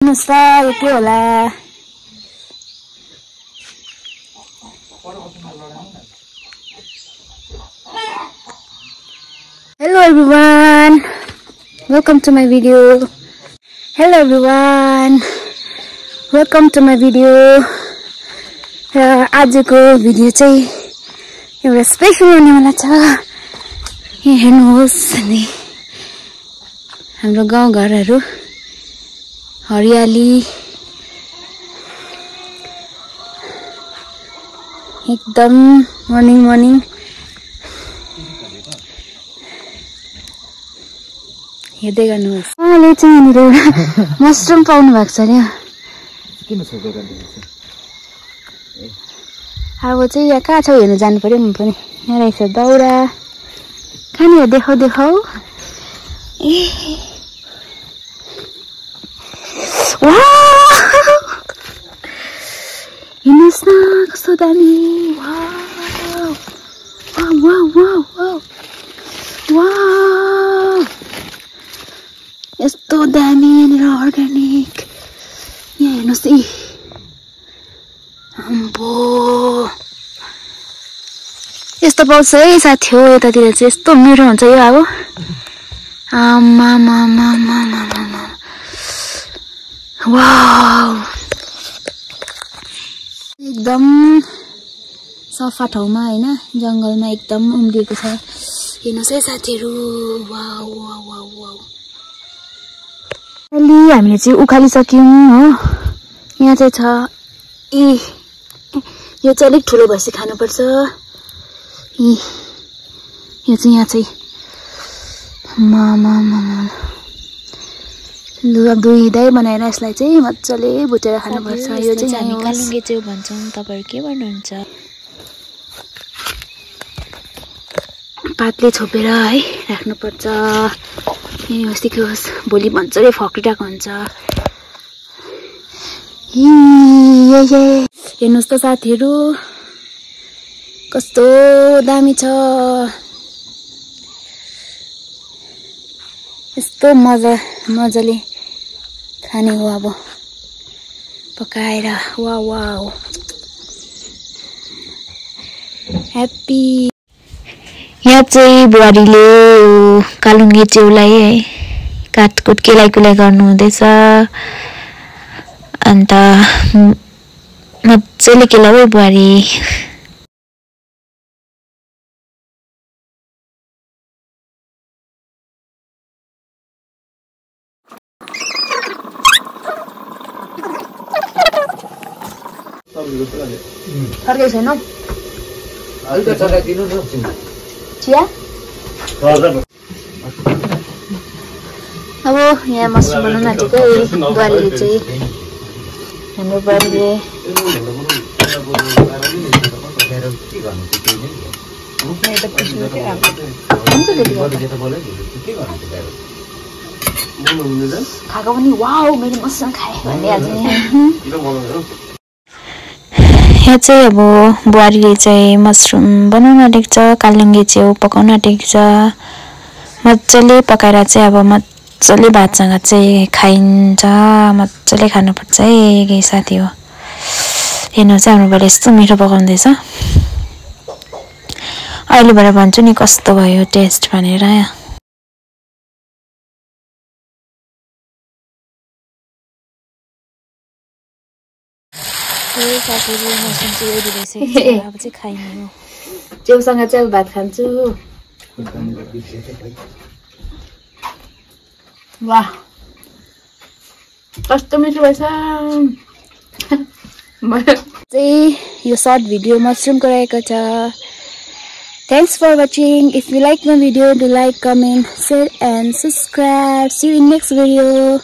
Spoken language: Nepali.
नमस्कार यो के होला Hello everyone, welcome to my video. Hello everyone, welcome to my video. आजको भिडियो चाहिँ एउटा स्पेशल हुनेवाला छ। यहाँ हेर्नुहोस् अनि हाम्रो गाउँघरहरू हरियाली एकदम मर्निङ हेर्दै गर्नुहोस्। उहाँले चाहिँ यहाँनिर एउटा मसरुम पाउनु भएको छ नि। अब चाहिँ यहाँ कहाँ छौ हेर्नु जानु पर्यो म पनि। यहाँ रहेछ दाउरा। कहाँनिर देखाऊ। ए हेर्नुहोस् न कस्तो दामी। यस्तो दामी यहाँनिर अर्ग्यानिक। यहाँ हेर्नुहोस् है अम्बो यस्तो पाउँछ है साथी हो। यतातिर चाहिँ यस्तो मिठो हुन्छ यो अब आमा वाउ एकदम सफा ठाउँमा हैन जंगलमा एकदम उम्रिएको छ। हेर्नुहोस् है साथीहरु वाउ वाउ वाउ वाउ। अलि हामीले चाहिँ उखालिसक्यौं हो। यहाँ चाहिँ छ यो चाहिँ अलिक ठुलो भएपछि खानुपर्छ। यो चाहिँ यहाँ चाहिँ दुईदै बनाएर यसलाई चाहिँ मजाले भुटेर खानुपर्छ। यो चाहिँ हामी कालुङ्गे च्याउ भन्छौं। तपाईहरु के भन्नुहुन्छ? पातले छोपेर है राख्नुपर्छ। अस्तिको भोलि मजाले फक्रिरहेको हुन्छ। हेर्नुहोस् त साथीहरु कस्तो दामी छ। यस्तो मजाले खाने हो अब पकाएर। Wow wow happy. यहाँ चाहिँ बुहारीले कालुङ्गे च्याउलाई है काटकुट केलाइ गर्नु हुँदैछ। अन्त मजाले केलाउ है बुहारी। फर्कै छैन चिया। अब यहाँ मसरुम बनाउन आँटेको बुहारीले चाहिँ हाम्रो बुहारीले खाएको पनि वाउ मैले मसरुम खाएँ भनिहाल्छ नि। यहाँ चाहिँ अब बुहारीले चाहिँ मसरुम बनाउन आँटेको छ। कालुङ्गे च्याउ पकाउन आँटेको छ। मजाले पकाएर चाहिँ अब मजाले भातसँग चाहिँ खाइन्छ। मजाले खानुपर्छ है साथी हो। हेर्नुहोस् हाम्रो बुहारी यस्तो मिठो पकाउँदैछ। अहिलेबाट भन्छु नि कस्तो भयो टेस्ट भनेर। साथीहरु मसरुम चाहिँ रेडी भइसक्यो। अब चाहिँ खाइने हो। च्याउसँग चाहिँ भात खान्छु। वाह कस्तो मिठो भएछ। चाहिँ यो सर्ट भिडियो मसरुमको रहेको छ। Thanks for watching. If you like my video, do like, comment, share and subscribe. See you in next video.